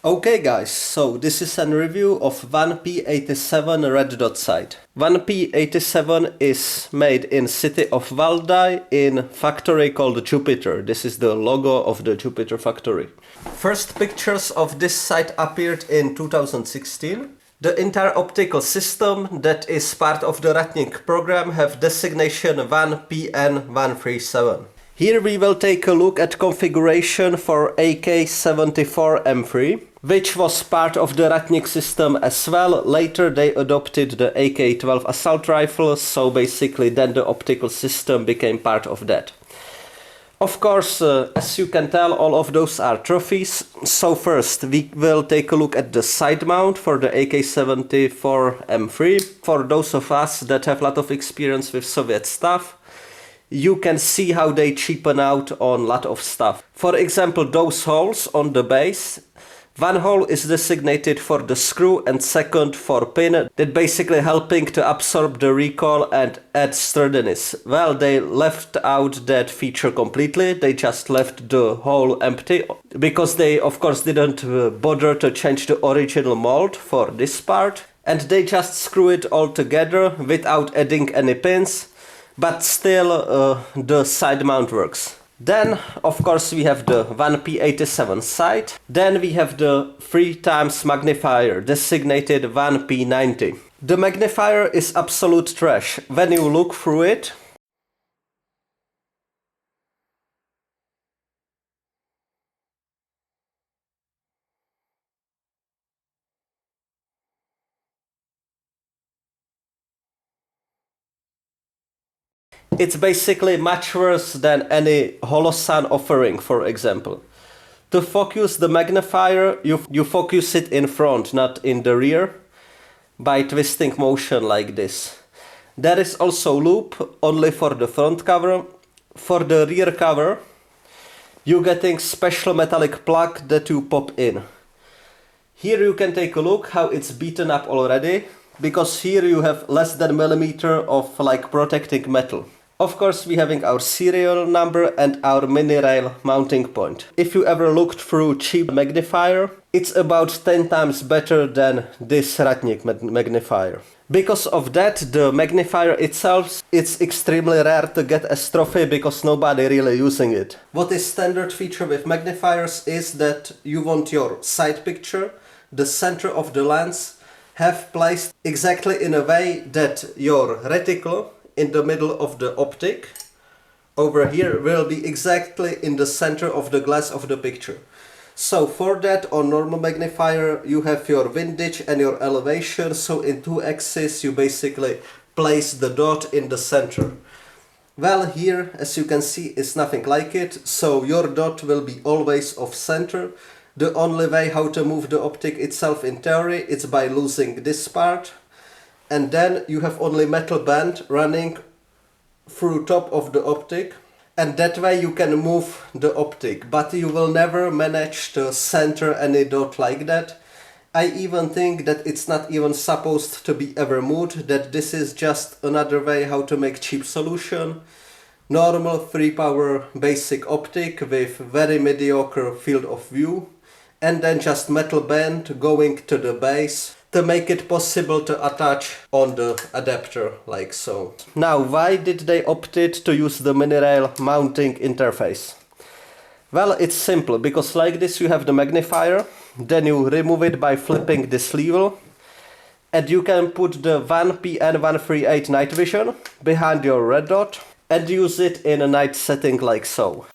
Okay guys, so this is a review of 1P87 red dot sight. 1P87 is made in city of Valdai in factory called Jupiter. This is the logo of the Jupiter factory. First pictures of this sight appeared in 2016. The entire optical system that is part of the Reticle program have designation 1PN137. Here we will take a look at configuration for AK-74M3, which was part of the Reticle system as well. Later they adopted the AK-12 assault rifle, so basically then the optical system became part of that. Of course, as you can tell, all of those are trophies. So first we will take a look at the side mount for the AK-74M3. For those of us that have a lot of experience with Soviet stuff, you can see how they cheapen out on a lot of stuff. For example, those holes on the base. One hole is designated for the screw and second for pin, that basically helping to absorb the recoil and add sturdiness. Well, they left out that feature completely. They just left the hole empty because they of course didn't bother to change the original mold for this part, and they just screw it all together without adding any pins. But still the side mount works. Then of course we have the 1P87 sight. Then we have the 3x magnifier designated 1P90. The magnifier is absolute trash. When you look through it, it's basically much worse than any Holosun offering, for example. To focus the magnifier, you focus it in front, not in the rear, by twisting motion like this. There is also loop only for the front cover. For the rear cover, you're getting special metallic plug that you pop in. Here you can take a look how it's beaten up already, because here you have less than millimeter of like protecting metal. Of course we having our serial number and our mini rail mounting point. If you ever looked through cheap magnifier, it's about 10 times better than this Reticle magnifier. Because of that, the magnifier itself, it's extremely rare to get as trophy because nobody really using it. What is standard feature with magnifiers is that you want your side picture, the center of the lens, have placed exactly in a way that your reticle in the middle of the optic over here will be exactly in the center of the glass of the picture. So for that, on normal magnifier you have your windage and your elevation, so in two axes you basically place the dot in the center. Well, here as you can see it's nothing like it, so your dot will be always off center. The only way how to move the optic itself in theory is by losing this part, and then you have only metal band running through top of the optic, and that way you can move the optic, but you will never manage to center any dot like that. I even think that it's not even supposed to be ever moved, that this is just another way how to make cheap solution. Normal 3-power basic optic with very mediocre field of view, and then just metal band going to the base to make it possible to attach on the adapter like so. Now, why did they opted to use the mini rail mounting interface? Well, it's simple, because like this you have the magnifier, then you remove it by flipping this lever, and you can put the 1PN138 night vision behind your red dot and use it in a night setting like so.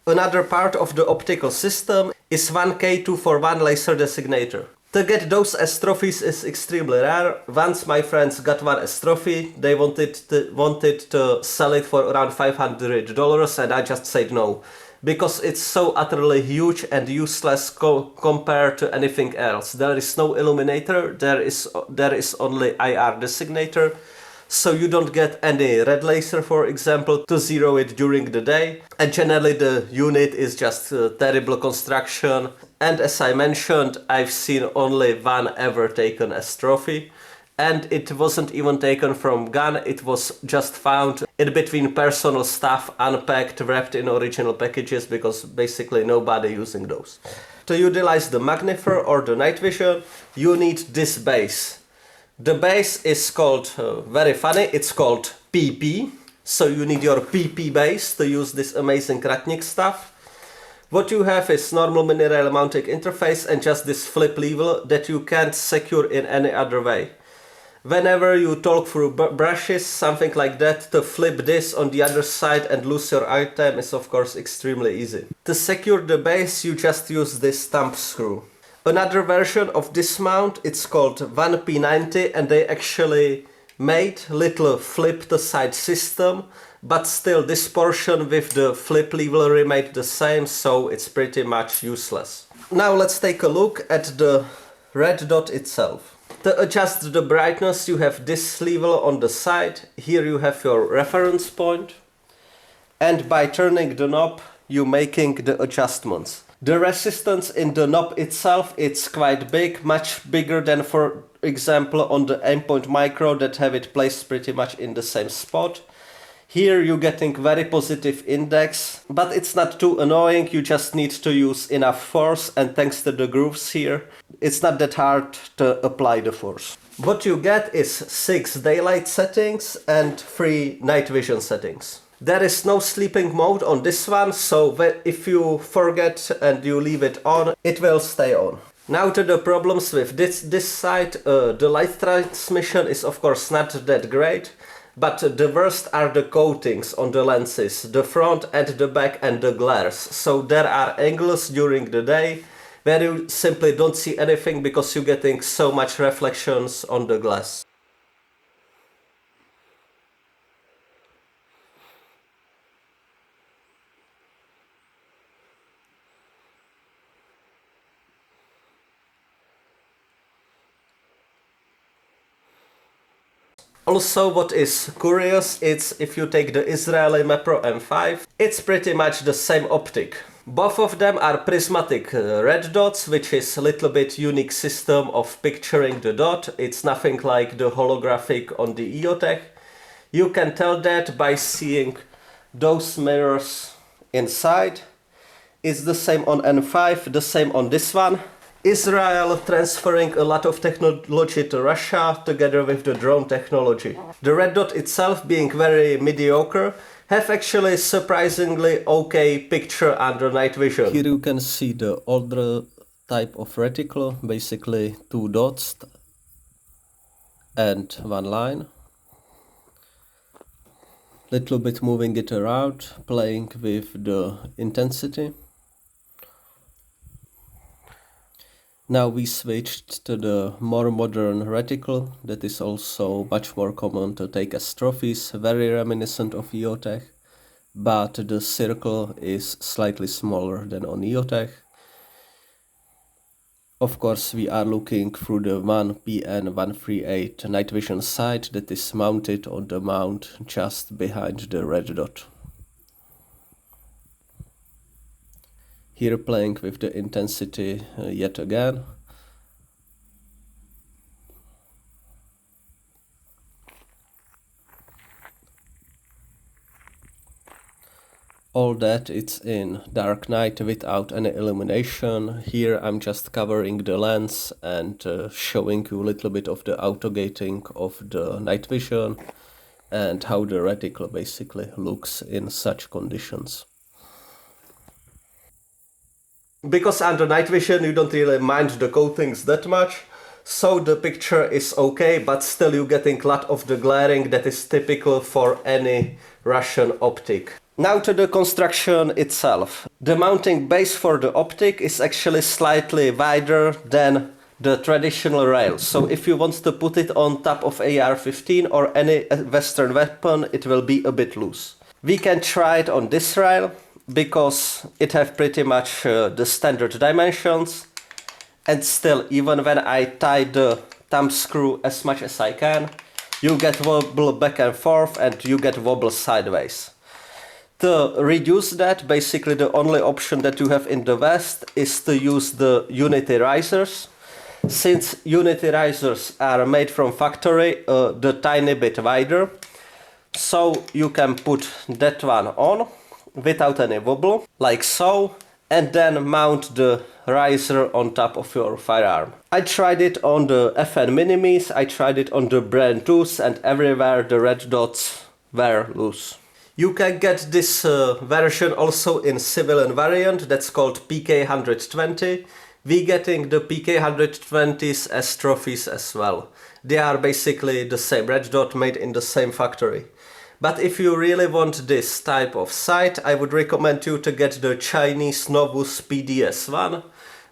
Another part of the optical system is 1K241 laser designator. To get those as trophies is extremely rare. Once my friends got one as trophy, they wanted to sell it for around $500 and I just said no. Because it's so utterly huge and useless compared to anything else. There is no illuminator, there is only IR designator. So you don't get any red laser, for example, to zero it during the day. And generally the unit is just a terrible construction. And as I mentioned, I've seen only one ever taken as trophy. And it wasn't even taken from gun, it was just found in between personal stuff, unpacked, wrapped in original packages, because basically nobody using those. To utilize the Magnifier or the night vision, you need this base. The base is called, very funny, it's called PP. So you need your PP base to use this amazing Reticle stuff. What you have is normal mini-rail mounting interface and just this flip lever that you can't secure in any other way. Whenever you talk through brushes, something like that, to flip this on the other side and lose your item is of course extremely easy. To secure the base, you just use this thumb screw. Another version of this mount, it's called 1P90 and they actually made little flip to side system, but still this portion with the flip lever remained the same, so it's pretty much useless. Now let's take a look at the red dot itself. To adjust the brightness, you have this lever on the side. Here you have your reference point. And by turning the knob, you're making the adjustments. The resistance in the knob itself, it's quite big, much bigger than, for example, on the aimpoint micro that have it placed pretty much in the same spot. Here you're getting very positive index, but it's not too annoying, you just need to use enough force, and thanks to the grooves here, it's not that hard to apply the force. What you get is 6 daylight settings and 3 night vision settings. There is no sleeping mode on this one, so if you forget and you leave it on, it will stay on. Now to the problems with this side, the light transmission is of course not that great. But the worst are the coatings on the lenses, the front and the back and the glares. So there are angles during the day where you simply don't see anything because you're getting so much reflections on the glass. Also, what is curious, it's if you take the Israeli Mapro M5, it's pretty much the same optic. Both of them are prismatic red dots, which is a little bit unique system of picturing the dot. It's nothing like the holographic on the EOTech. You can tell that by seeing those mirrors inside. It's the same on N5, the same on this one. Israel transferring a lot of technology to Russia together with the drone technology. The red dot itself, being very mediocre, have actually surprisingly okay picture under night vision. Here you can see the older type of reticle, basically 2 dots and 1 line. Little bit moving it around, playing with the intensity. Now we switched to the more modern reticle that is also much more common to take as trophies, very reminiscent of EOTech, but the circle is slightly smaller than on EOTech. Of course, we are looking through the 1PN138 night vision sight that is mounted on the mount just behind the red dot. Here playing with the intensity yet again. All that it's in dark night without any illumination. Here I'm just covering the lens and showing you a little bit of the auto gating of the night vision and how the reticle basically looks in such conditions. Because under night vision you don't really mind the coatings that much, so the picture is okay, but still you're getting a lot of the glaring that is typical for any Russian optic. Now to the construction itself. The mounting base for the optic is actually slightly wider than the traditional rail. So if you want to put it on top of AR-15 or any Western weapon, it will be a bit loose. We can try it on this rail because it have pretty much the standard dimensions, and still, even when I tie the thumb screw as much as I can, you get wobble back and forth and you get wobble sideways. To reduce that, basically the only option that you have in the West is to use the unity risers. Since unity risers are made from factory the tiny bit wider, so you can put that one on without any wobble, like so, and then mount the riser on top of your firearm. I tried it on the FN Minimis, I tried it on the Brand 2s, and everywhere the red dots were loose. You can get this version also in civilian variant, that's called PK120. We getting the PK120s as trophies as well. They are basically the same red dot made in the same factory. But if you really want this type of sight, I would recommend you to get the Chinese Novus PDS1,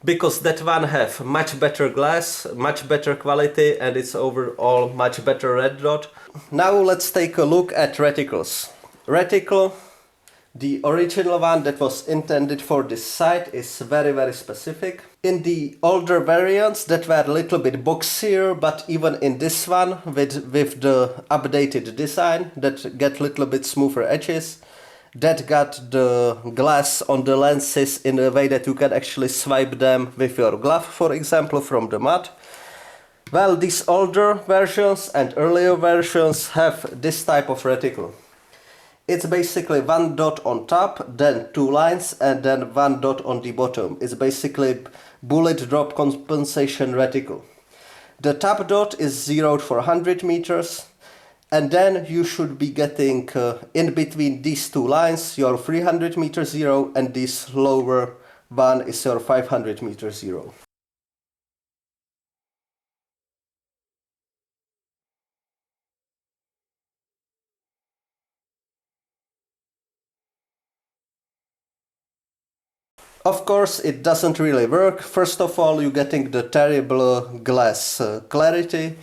because that one have much better glass, much better quality, and it's overall much better red dot. Now let's take a look at reticles. Reticle, the original one that was intended for this sight, is very specific. In the older variants that were a little bit boxier, but even in this one with the updated design that get a little bit smoother edges, that got the glass on the lenses in a way that you can actually swipe them with your glove, for example, from the mud. Well, these older versions and earlier versions have this type of reticle. It's basically one dot on top, then two lines, and then one dot on the bottom. It's basically bullet drop compensation reticle. The top dot is zeroed for 100 meters, and then you should be getting in between these two lines your 300 meter zero, and this lower one is your 500 meter zero. Of course, it doesn't really work. First of all, you're getting the terrible glass clarity.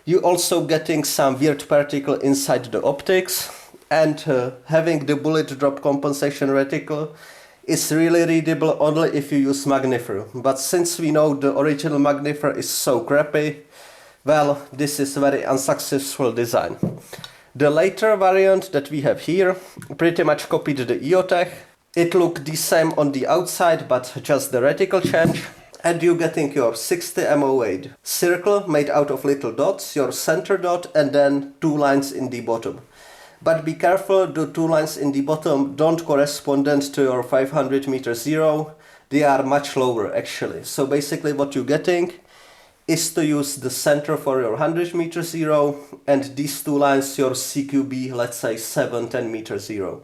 You're also getting some weird particle inside the optics. And having the bullet drop compensation reticle is really readable only if you use Magnifier. But since we know the original Magnifier is so crappy, well, this is a very unsuccessful design. The later variant that we have here pretty much copied the EOTech. It looked the same on the outside, but just the reticle change. And you're getting your 60 MO8 circle made out of little dots, your center dot, and then two lines in the bottom. But be careful, the two lines in the bottom don't correspond to your 500 meter zero. They are much lower actually. So basically what you're getting is to use the center for your 100 meter zero, and these two lines your CQB, let's say 7-10 meter zero.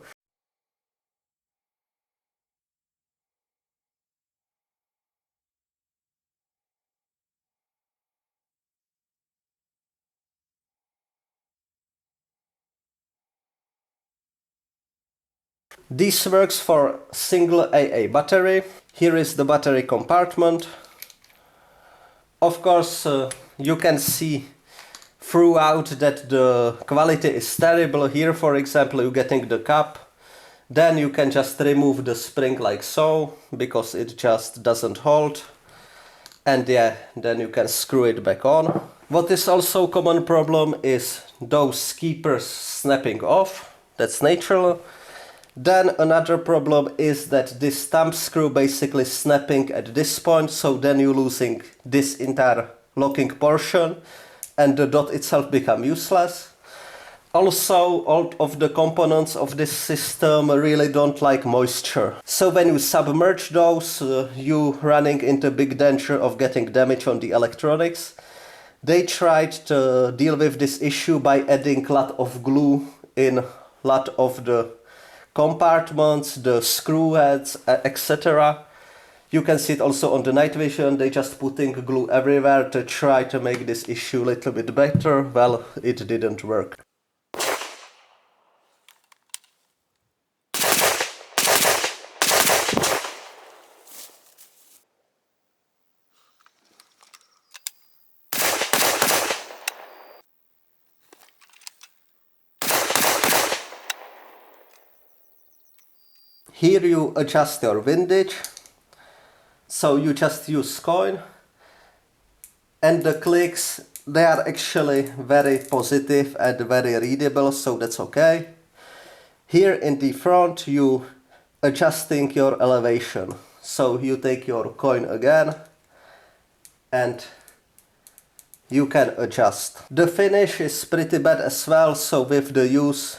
This works for single AA battery. Here is the battery compartment. Of course, you can see throughout that the quality is terrible. Here, for example, you're getting the cap. Then you can just remove the spring like so, because it just doesn't hold. And yeah, then you can screw it back on. What is also a common problem is those keepers snapping off. That's natural. Then another problem is that this thumb screw basically snapping at this point, so then you're losing this entire locking portion and the dot itself become useless. Also, all of the components of this system really don't like moisture. So when you submerge those, you running into big danger of getting damage on the electronics. They tried to deal with this issue by adding a lot of glue in a lot of the compartments, the screw heads, etc. You can see it also on the night vision. They just putting glue everywhere to try to make this issue a little bit better. Well, it didn't work. Here you adjust your windage. So you just use coin. And the clicks, they are actually very positive and very readable, so that's okay. Here in the front you adjusting your elevation. So you take your coin again and you can adjust. The finish is pretty bad as well, so with the use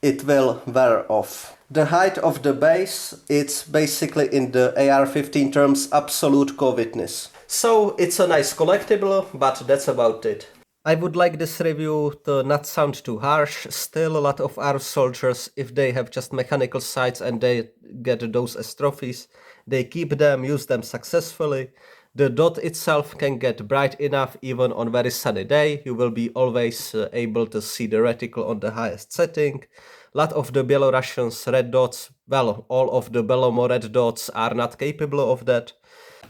it will wear off. The height of the base, it's basically in the AR-15 terms absolute co-witness. So it's a nice collectible, but that's about it. I would like this review to not sound too harsh. Still a lot of our soldiers, if they have just mechanical sights and they get those as trophies, they keep them, use them successfully. The dot itself can get bright enough even on very sunny day. You will be always able to see the reticle on the highest setting. A lot of the Belarusians red dots, well, all of the Belomo red dots are not capable of that.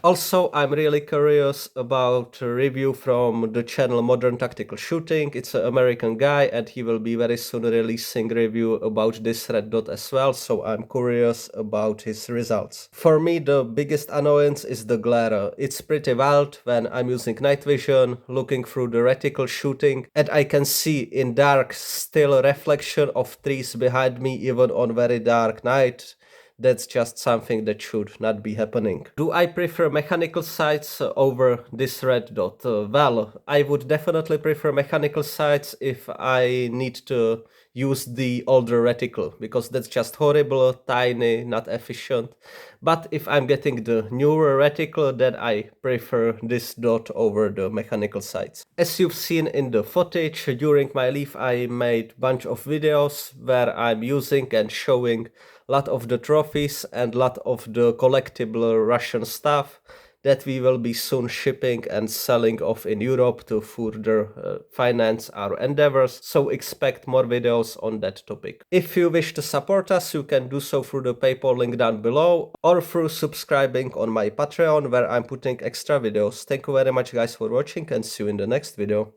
Also, I'm really curious about a review from the channel Modern Tactical Shooting. It's an American guy and he will be very soon releasing review about this red dot as well, so I'm curious about his results. For me, the biggest annoyance is the glare. It's pretty wild when I'm using night vision, looking through the reticle shooting, and I can see in dark still a reflection of trees behind me even on very dark night. That's just something that should not be happening. Do I prefer mechanical sights over this red dot? Well, I would definitely prefer mechanical sights if I need to use the older reticle, because that's just horrible, tiny, not efficient. But if I'm getting the newer reticle, then I prefer this dot over the mechanical sights. As you've seen in the footage, during my leave I made a bunch of videos where I'm using and showing a lot of the trophies and a lot of the collectible Russian stuff that we will be soon shipping and selling off in Europe to further finance our endeavors, so expect more videos on that topic. If you wish to support us, you can do so through the PayPal link down below or through subscribing on my Patreon, where I'm putting extra videos. Thank you very much guys for watching and see you in the next video.